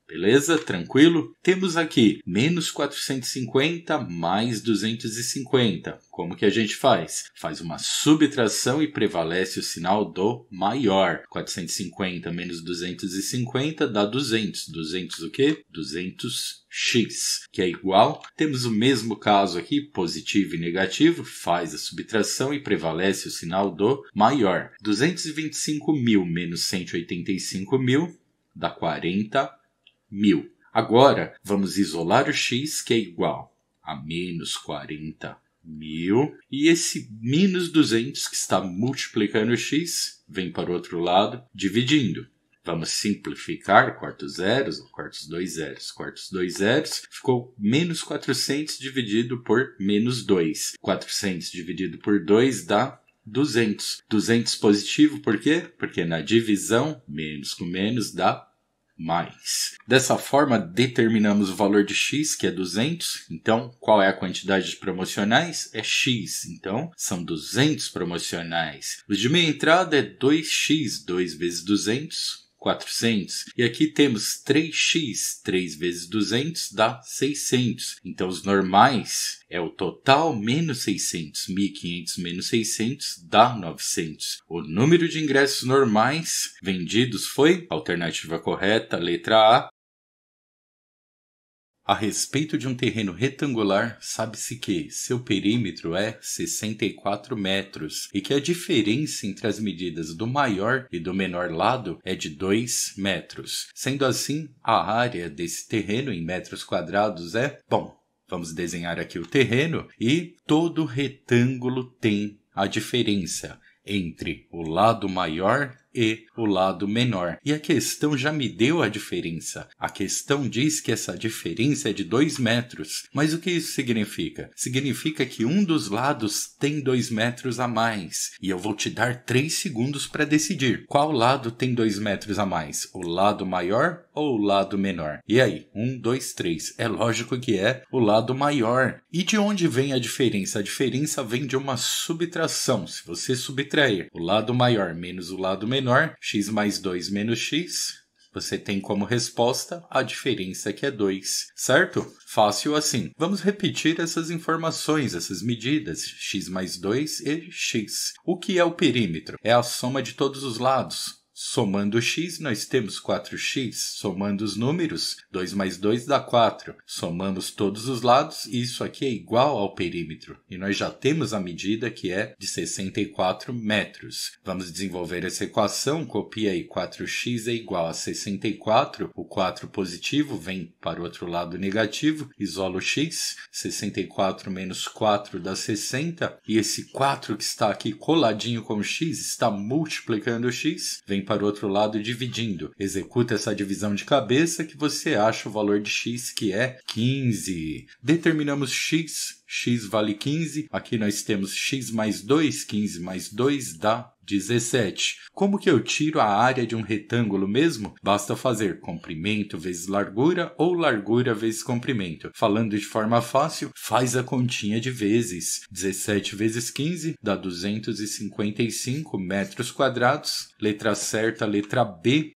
Beleza? Tranquilo? Temos aqui menos 450 mais 250. Como que a gente faz? Faz uma subtração e prevalece o sinal do maior. 450 menos 250 dá 200. 200 o quê? 200x, que é igual. Temos o mesmo caso aqui, positivo e negativo. Faz a subtração e prevalece o sinal do maior. 225 mil menos 185 mil dá 40 mil. Agora, vamos isolar o x, que é igual a menos 40 mil. E esse menos 200, que está multiplicando o x, vem para o outro lado, dividindo. Vamos simplificar, corta os zeros, corta os dois zeros. Corta os dois zeros, ficou menos 400 dividido por menos 2. 400 dividido por 2 dá 200. 200 positivo, por quê? Porque na divisão, menos com menos dá mais. Dessa forma, determinamos o valor de x, que é 200. Então, qual é a quantidade de promocionais? É x. Então, são 200 promocionais. Os de meia entrada é 2x. 2 vezes 200, 400. E aqui temos 3x. 3 vezes 200 dá 600. Então, os normais é o total menos 600. 1.500 menos 600 dá 900. O número de ingressos normais vendidos foi, alternativa correta, letra A. A respeito de um terreno retangular, sabe-se que seu perímetro é 64 metros e que a diferença entre as medidas do maior e do menor lado é de 2 metros. Sendo assim, a área desse terreno em metros quadrados é... Bom, vamos desenhar aqui o terreno e todo retângulo tem a diferença entre o lado maior e o lado menor. E a questão já me deu a diferença. A questão diz que essa diferença é de 2 metros. Mas o que isso significa? Significa que um dos lados tem 2 metros a mais. E eu vou te dar 3 segundos para decidir. Qual lado tem 2 metros a mais? O lado maior ou o lado menor? E aí? 1, 2, 3. É lógico que é o lado maior. E de onde vem a diferença? A diferença vem de uma subtração. Se você subtrair o lado maior menos o lado menor, x mais 2 menos x, você tem como resposta a diferença que é 2, certo? Fácil assim. Vamos repetir essas informações, essas medidas, x mais 2 e x. O que é o perímetro? É a soma de todos os lados. Somando x, nós temos 4x. Somando os números, 2 mais 2 dá 4. Somamos todos os lados e isso aqui é igual ao perímetro. E nós já temos a medida que é de 64 metros. Vamos desenvolver essa equação. Copia aí 4x é igual a 64. O 4 positivo vem para o outro lado negativo. Isola o x. 64 menos 4 dá 60. E esse 4 que está aqui coladinho com o x está multiplicando o x. Vem para o outro lado dividindo. Executa essa divisão de cabeça que você acha o valor de x, que é 15. Determinamos x. X vale 15. Aqui nós temos x mais 2. 15 mais 2 dá 17. Como que eu tiro a área de um retângulo mesmo? Basta fazer comprimento vezes largura ou largura vezes comprimento. Falando de forma fácil, faz a continha de vezes. 17 vezes 15 dá 255 metros quadrados. Letra certa, letra B.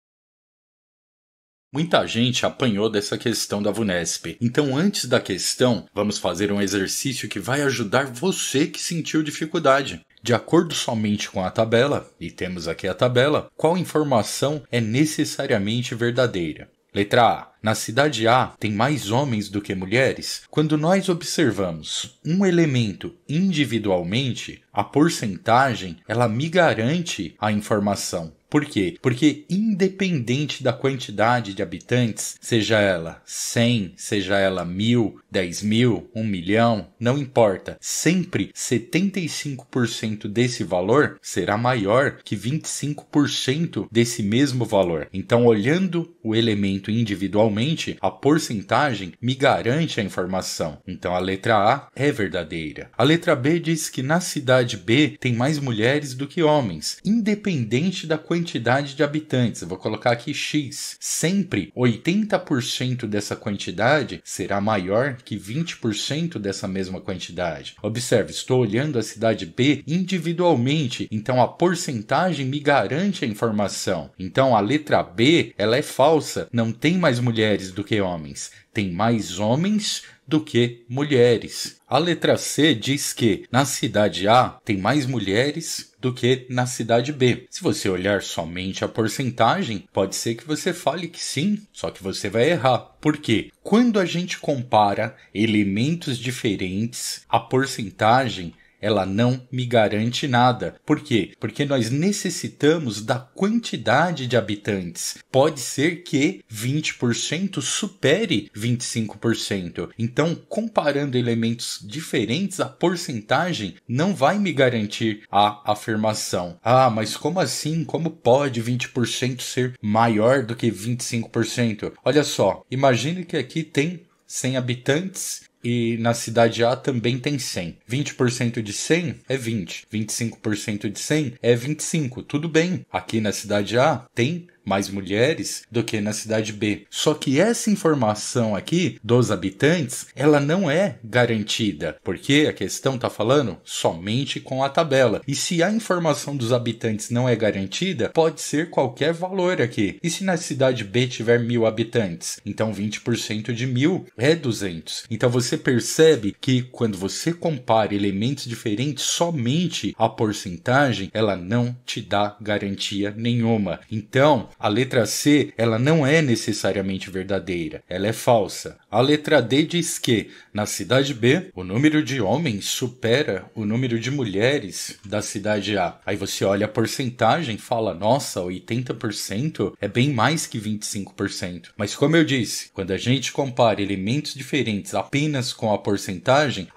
Muita gente apanhou dessa questão da VUNESP. Então, antes da questão, vamos fazer um exercício que vai ajudar você que sentiu dificuldade. De acordo somente com a tabela, e temos aqui a tabela, qual informação é necessariamente verdadeira? Letra A. Na cidade A, tem mais homens do que mulheres? Quando nós observamos um elemento individualmente, a porcentagem, ela me garante a informação. Por quê? Porque independente da quantidade de habitantes, seja ela 100, seja ela 1.000, 10.000, 1 milhão, não importa. Sempre 75% desse valor será maior que 25% desse mesmo valor. Então, olhando o elemento individualmente, a porcentagem me garante a informação. Então, a letra A é verdadeira. A letra B diz que na cidade B tem mais mulheres do que homens, independente da quantidade de habitantes. Eu vou colocar aqui X. Sempre 80% dessa quantidade será maior que 20% dessa mesma quantidade. Observe, estou olhando a cidade B individualmente, então a porcentagem me garante a informação. Então a letra B, ela é falsa, não tem mais mulheres do que homens, tem mais homens do que mulheres. A letra C diz que na cidade A tem mais mulheres do que na cidade B. Se você olhar somente a porcentagem, pode ser que você fale que sim, só que você vai errar. Por quê? Quando a gente compara elementos diferentes, a porcentagem ela não me garante nada. Por quê? Porque nós necessitamos da quantidade de habitantes. Pode ser que 20% supere 25%. Então, comparando elementos diferentes, a porcentagem não vai me garantir a afirmação. Ah, mas como assim? Como pode 20% ser maior do que 25%? Olha só, imagine que aqui tem 100 habitantes e na cidade A também tem 100. 20% de 100 é 20. 25% de 100 é 25. Tudo bem. Aqui na cidade A tem mais mulheres do que na cidade B. Só que essa informação aqui dos habitantes, ela não é garantida, porque a questão está falando somente com a tabela. E se a informação dos habitantes não é garantida, pode ser qualquer valor aqui. E se na cidade B tiver 1.000 habitantes? Então 20% de 1.000 é 200. Então você percebe que quando você compara elementos diferentes, somente a porcentagem, ela não te dá garantia nenhuma. Então, a letra C, ela não é necessariamente verdadeira, ela é falsa. A letra D diz que, na cidade B, o número de homens supera o número de mulheres da cidade A. Aí você olha a porcentagem e fala, nossa, 80% é bem mais que 25%. Mas como eu disse, quando a gente compara elementos diferentes apenas com a porcentagem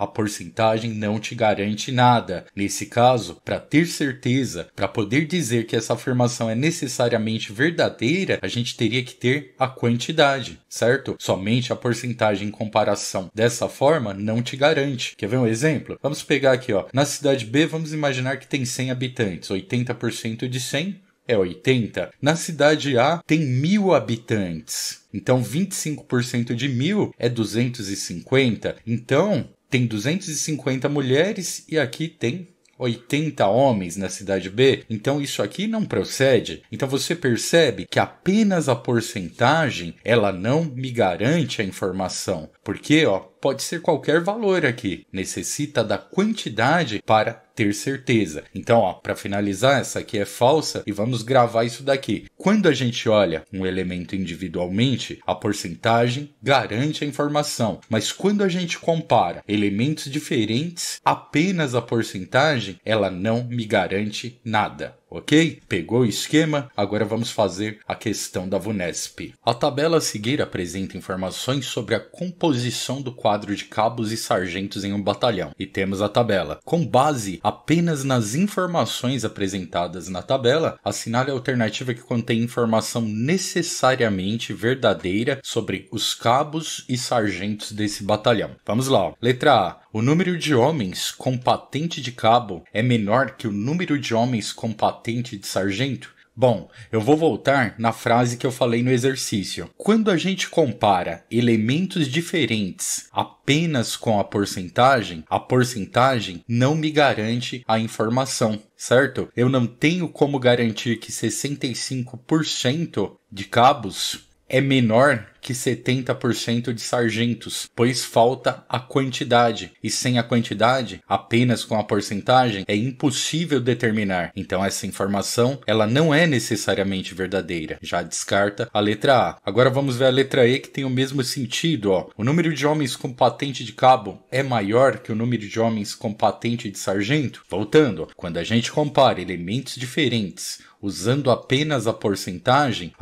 não te garante nada. Nesse caso, para ter certeza, para poder dizer que essa afirmação é necessariamente verdadeira, a gente teria que ter a quantidade, certo? Somente a porcentagem em comparação dessa forma não te garante. Quer ver um exemplo? Vamos pegar aqui, ó. Na cidade B, vamos imaginar que tem 100 habitantes. 80% de 100 é 80. Na cidade A, tem 1.000 habitantes. Então, 25% de 1.000 é 250. Então, tem 250 mulheres e aqui tem 80 homens na cidade B, então isso aqui não procede. Então você percebe que apenas a porcentagem, ela não me garante a informação. Porque, pode ser qualquer valor aqui. Necessita da quantidade para ter certeza. Então, para finalizar, essa aqui é falsa e vamos gravar isso daqui. Quando a gente olha um elemento individualmente, a porcentagem garante a informação. Mas quando a gente compara elementos diferentes, apenas a porcentagem, ela não me garante nada. Ok? Pegou o esquema? Agora vamos fazer a questão da VUNESP. A tabela a seguir apresenta informações sobre a composição do quadro de cabos e sargentos em um batalhão. E temos a tabela. Com base apenas nas informações apresentadas na tabela, assinale a alternativa que contém informação necessariamente verdadeira sobre os cabos e sargentos desse batalhão. Vamos lá. Letra A. O número de homens com patente de cabo é menor que o número de homens com patente de sargento? Bom, eu vou voltar na frase que eu falei no exercício. Quando a gente compara elementos diferentes apenas com a porcentagem não me garante a informação, certo? Eu não tenho como garantir que 65% de cabos é menor que 70% de sargentos, pois falta a quantidade. E sem a quantidade, apenas com a porcentagem, é impossível determinar. Então essa informação, ela não é necessariamente verdadeira. Já descarta a letra A. Agora vamos ver a letra E, que tem o mesmo sentido. O número de homens com patente de cabo é maior que o número de homens com patente de sargento? Voltando, quando a gente compara elementos diferentes usando apenas a porcentagem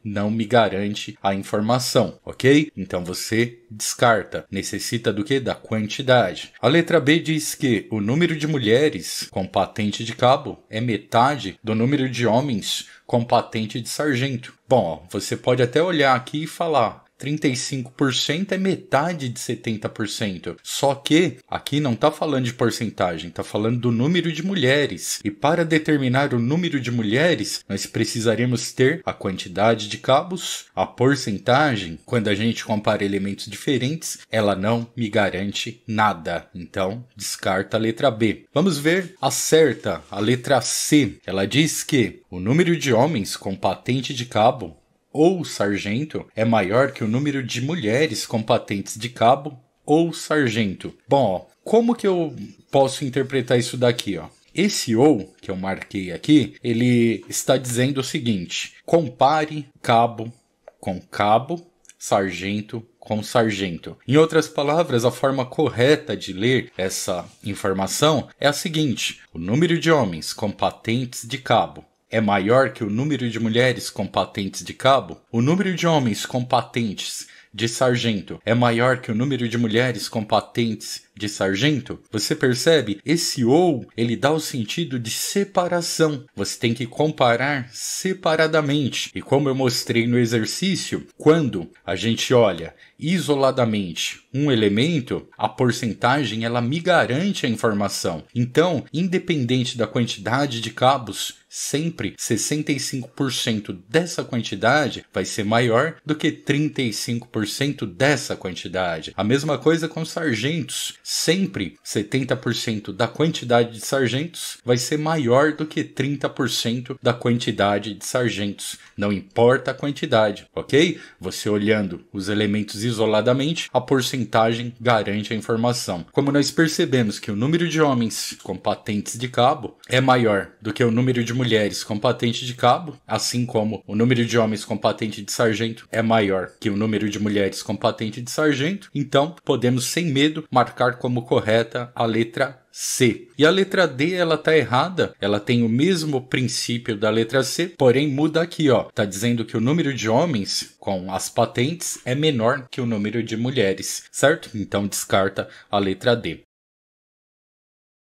não me garante a informação, ok? Então você descarta. Necessita do quê? Da quantidade. A letra B diz que o número de mulheres com patente de cabo é metade do número de homens com patente de sargento. Bom, você pode até olhar aqui e falar 35% é metade de 70%. Só que aqui não está falando de porcentagem, está falando do número de mulheres. E para determinar o número de mulheres, nós precisaríamos ter a quantidade de cabos, a porcentagem. Quando a gente compara elementos diferentes, ela não me garante nada. Então, descarta a letra B. Vamos ver a certa, a letra C. Ela diz que o número de homens com patente de cabo ou sargento é maior que o número de mulheres com patentes de cabo ou sargento. Bom, como que eu posso interpretar isso daqui? Esse ou que eu marquei aqui, ele está dizendo o seguinte: compare cabo com cabo, sargento com sargento. Em outras palavras, a forma correta de ler essa informação é a seguinte: o número de homens com patentes de cabo é maior que o número de mulheres com patentes de cabo? O número de homens com patentes de sargento é maior que o número de mulheres com patentes de sargento? Você percebe? Esse ou, ele dá o sentido de separação. Você tem que comparar separadamente. E como eu mostrei no exercício, quando a gente olha isoladamente um elemento, a porcentagem ela me garante a informação. Então, independente da quantidade de cabos, sempre 65% dessa quantidade vai ser maior do que 35% dessa quantidade. A mesma coisa com sargentos. Sempre 70% da quantidade de sargentos vai ser maior do que 30% da quantidade de sargentos. Não importa a quantidade, ok? Você olhando os elementos isoladamente, a porcentagem garante a informação. Como nós percebemos que o número de homens com patentes de cabo é maior do que o número de mulheres com patente de cabo, assim como o número de homens com patente de sargento é maior que o número de mulheres com patente de sargento, então podemos sem medo marcar como correta a letra C. E a letra D, ela tá errada, ela tem o mesmo princípio da letra C, porém muda aqui, ó. Tá dizendo que o número de homens com as patentes é menor que o número de mulheres, certo? Então descarta a letra D.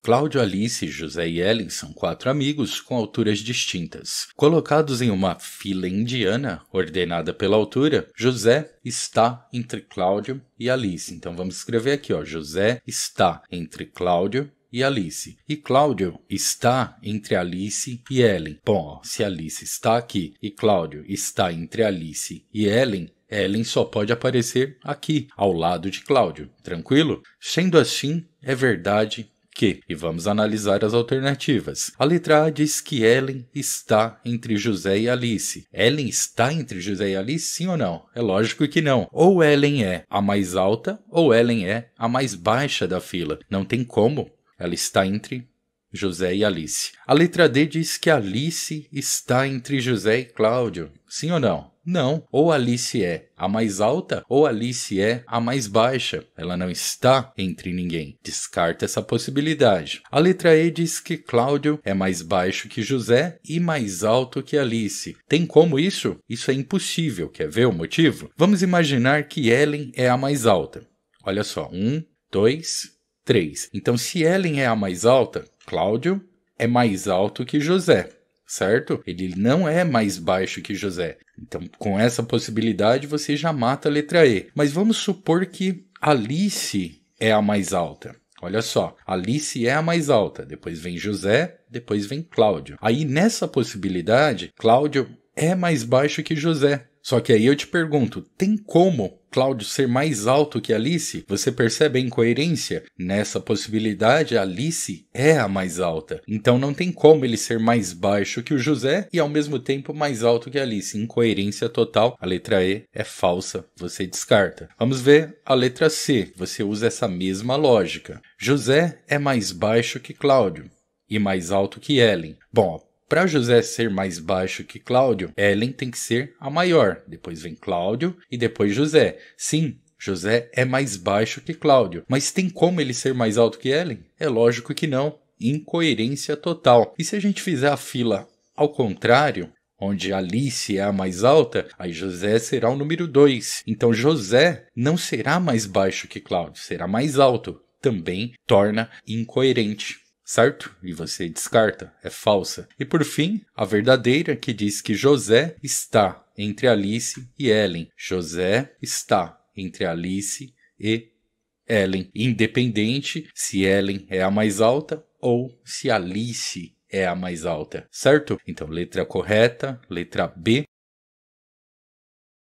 Cláudio, Alice, José e Ellen são 4 amigos com alturas distintas. Colocados em uma fila indiana, ordenada pela altura, José está entre Cláudio e Alice. Então vamos escrever aqui, ó. José está entre Cláudio e Alice. E Cláudio está entre Alice e Ellen. Bom, ó, se Alice está aqui e Cláudio está entre Alice e Ellen só pode aparecer aqui, ao lado de Cláudio. Tranquilo? Sendo assim, é verdade e vamos analisar as alternativas. A letra A diz que Ellen está entre José e Alice. Ellen está entre José e Alice, sim ou não? É lógico que não. Ou Ellen é a mais alta, ou Ellen é a mais baixa da fila. Não tem como. Ela está entre José e Alice. A letra D diz que Alice está entre José e Cláudio. Sim ou não? Não. Ou Alice é a mais alta, ou Alice é a mais baixa. Ela não está entre ninguém. Descarta essa possibilidade. A letra E diz que Cláudio é mais baixo que José e mais alto que Alice. Tem como isso? Isso é impossível. Quer ver o motivo? Vamos imaginar que Ellen é a mais alta. Olha só. 1, 2, 3. Então, se Ellen é a mais alta, Cláudio é mais alto que José, certo? Ele não é mais baixo que José. Então, com essa possibilidade, você já mata a letra E. Mas vamos supor que Alice é a mais alta. Olha só, Alice é a mais alta, depois vem José, depois vem Cláudio. Aí, nessa possibilidade, Cláudio é mais baixo que José. Só que aí eu te pergunto, tem como Cláudio ser mais alto que Alice? Você percebe a incoerência? Nessa possibilidade, Alice é a mais alta. Então não tem como ele ser mais baixo que o José e ao mesmo tempo mais alto que Alice. Incoerência total. A letra E é falsa. Você descarta. Vamos ver a letra C. Você usa essa mesma lógica. José é mais baixo que Cláudio e mais alto que Ellen. Bom, para José ser mais baixo que Cláudio, Ellen tem que ser a maior. Depois vem Cláudio e depois José. Sim, José é mais baixo que Cláudio. Mas tem como ele ser mais alto que Ellen? É lógico que não. Incoerência total. E se a gente fizer a fila ao contrário, onde Alice é a mais alta, aí José será o número 2. Então José não será mais baixo que Cláudio, será mais alto. Também torna incoerente. Certo? E você descarta, é falsa. E por fim, a verdadeira que diz que José está entre Alice e Ellen. José está entre Alice e Ellen, independente se Ellen é a mais alta ou se Alice é a mais alta, certo? Então, letra correta, letra B.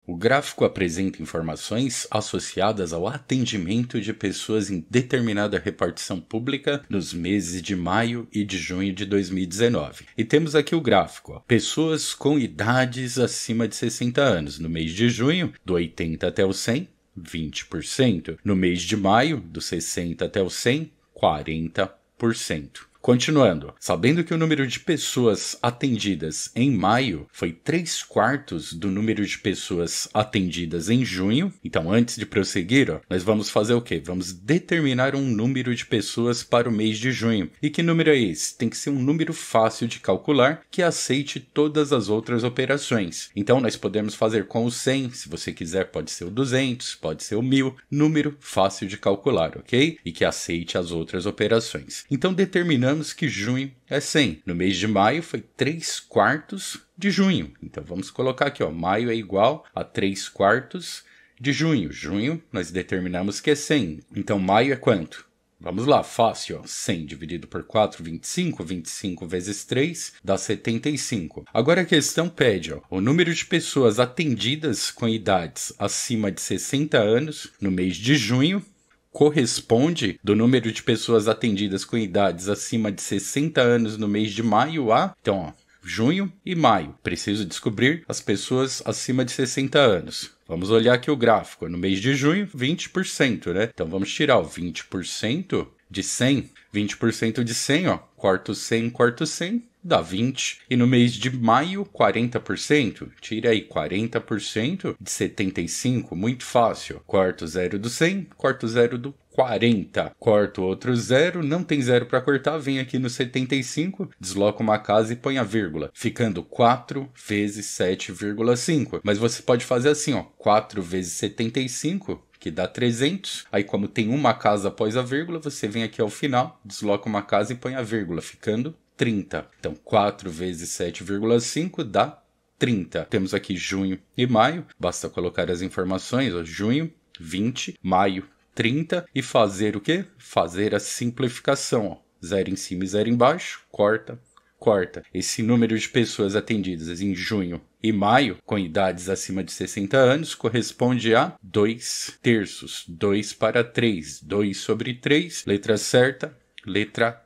O gráfico apresenta informações associadas ao atendimento de pessoas em determinada repartição pública nos meses de maio e de junho de 2019. E temos aqui o gráfico, ó. Pessoas com idades acima de 60 anos. No mês de junho, do 80 até o 100, 20%. No mês de maio, do 60 até o 100, 40%. Continuando, sabendo que o número de pessoas atendidas em maio foi 3/4 do número de pessoas atendidas em junho, então antes de prosseguir, nós vamos fazer o quê? Vamos determinar um número de pessoas para o mês de junho. E que número é esse? Tem que ser um número fácil de calcular que aceite todas as outras operações. Então nós podemos fazer com o 100, se você quiser pode ser o 200, pode ser o 1000, número fácil de calcular, ok? E que aceite as outras operações. Então determinamos que junho é 100. No mês de maio foi 3/4 de junho. Então vamos colocar aqui, ó, maio é igual a 3/4 de junho. Junho nós determinamos que é 100. Então maio é quanto? Vamos lá, fácil, ó. 100 dividido por 4, 25. 25 vezes 3 dá 75. Agora a questão pede, ó, o número de pessoas atendidas com idades acima de 60 anos no mês de junho corresponde do número de pessoas atendidas com idades acima de 60 anos no mês de maio a... Então, ó, junho e maio. Preciso descobrir as pessoas acima de 60 anos. Vamos olhar aqui o gráfico. No mês de junho, 20%, né? Então, vamos tirar o 20% de 100. 20% de 100, ó. Corto 100, corto 100. dá 20. E no mês de maio, 40%. Tira aí 40% de 75, muito fácil. Corta o zero do 100, corta o zero do 40. Corta o outro zero, não tem zero para cortar, vem aqui no 75, desloca uma casa e põe a vírgula, ficando 4 vezes 7,5. Mas você pode fazer assim, ó, 4 vezes 75, que dá 300. Aí como tem uma casa após a vírgula, você vem aqui ao final, desloca uma casa e põe a vírgula, ficando 30. Então 4 vezes 7,5 dá 30. Temos aqui junho e maio, basta colocar as informações, ó, junho, 20, maio, 30 e fazer o quê? Fazer a simplificação, ó. Zero em cima e zero embaixo, corta, corta. Esse número de pessoas atendidas em junho e maio, com idades acima de 60 anos, corresponde a 2/3. 2 para 3. 2 sobre 3. Letra certa, letra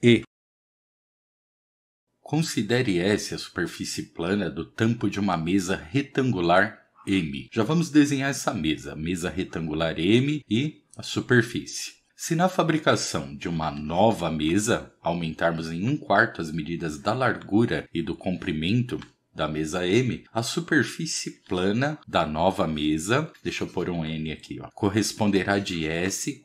E. Considere S a superfície plana do tampo de uma mesa retangular M. Já vamos desenhar essa mesa retangular M e a superfície. Se na fabricação de uma nova mesa aumentarmos em 1/4 as medidas da largura e do comprimento da mesa M, a superfície plana da nova mesa, deixa eu pôr um N aqui, ó, corresponderá de S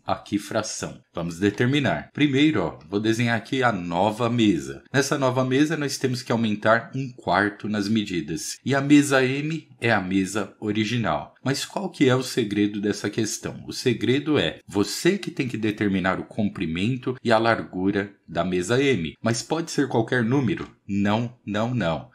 a que fração? Vamos determinar. Primeiro, ó, vou desenhar aqui a nova mesa. Nessa nova mesa, nós temos que aumentar 1/4 nas medidas. E a mesa M é a mesa original. Mas qual que é o segredo dessa questão? O segredo é você que tem que determinar o comprimento e a largura da mesa M. Mas pode ser qualquer número? Não.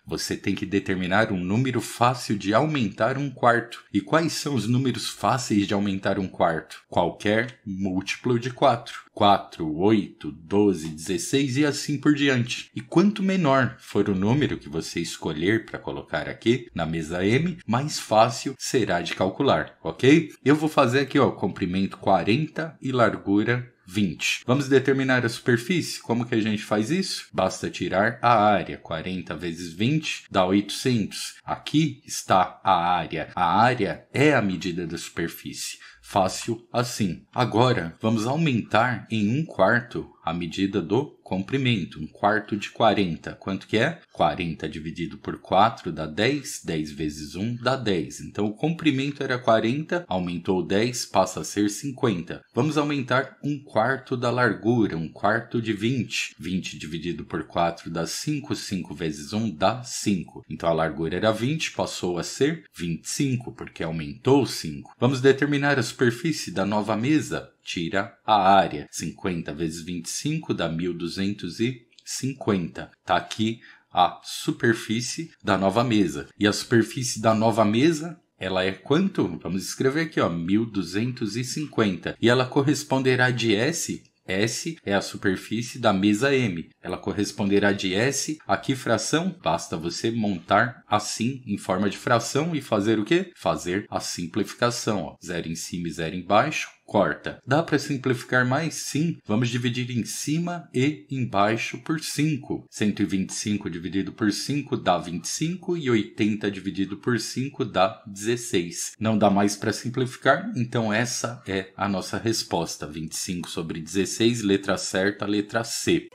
Você tem que determinar um número fácil de aumentar 1/4. E quais são os números fáceis de aumentar 1/4? Qualquer múltiplo de 4. 4, 8, 12, 16 e assim por diante. E quanto menor for o número que você escolher para colocar aqui na mesa M, mais fácil será de calcular, ok? Eu vou fazer aqui, ó, comprimento 40 e largura 20. Vamos determinar a superfície? Como que a gente faz isso? Basta tirar a área. 40 vezes 20 dá 800. Aqui está a área. A área é a medida da superfície. Fácil assim. Agora, vamos aumentar em 1/4 a medida do comprimento. 1/4 de 40. Quanto que é? 40 dividido por 4 dá 10. 10 vezes 1 dá 10. Então, o comprimento era 40, aumentou 10, passa a ser 50. Vamos aumentar 1/4 da largura. 1/4 de 20. 20 dividido por 4 dá 5. 5 vezes 1 dá 5. Então, a largura era 20, passou a ser 25, porque aumentou 5. Vamos determinar a superfície da nova mesa. Tira a área. 50 vezes 25 dá 1.250. Está aqui a superfície da nova mesa. E a superfície da nova mesa, ela é quanto? Vamos escrever aqui, ó, 1.250. E ela corresponderá de S. S é a superfície da mesa M. Ela corresponderá de S a que fração? Basta você montar assim em forma de fração e fazer o quê? Fazer a simplificação. Ó. 0 em cima e 0 embaixo. Corta. Dá para simplificar mais? Sim. Vamos dividir em cima e embaixo por 5. 125 dividido por 5 dá 25 e 80 dividido por 5 dá 16. Não dá mais para simplificar? Então essa é a nossa resposta. 25 sobre 16, letra certa, letra C.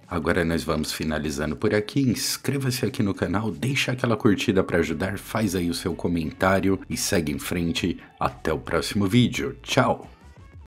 Agora nós vamos finalizando por aqui. Inscreva-se aqui no canal, deixa aquela curtida para ajudar, faz aí o seu comentário e segue em frente. Até o próximo vídeo. Tchau!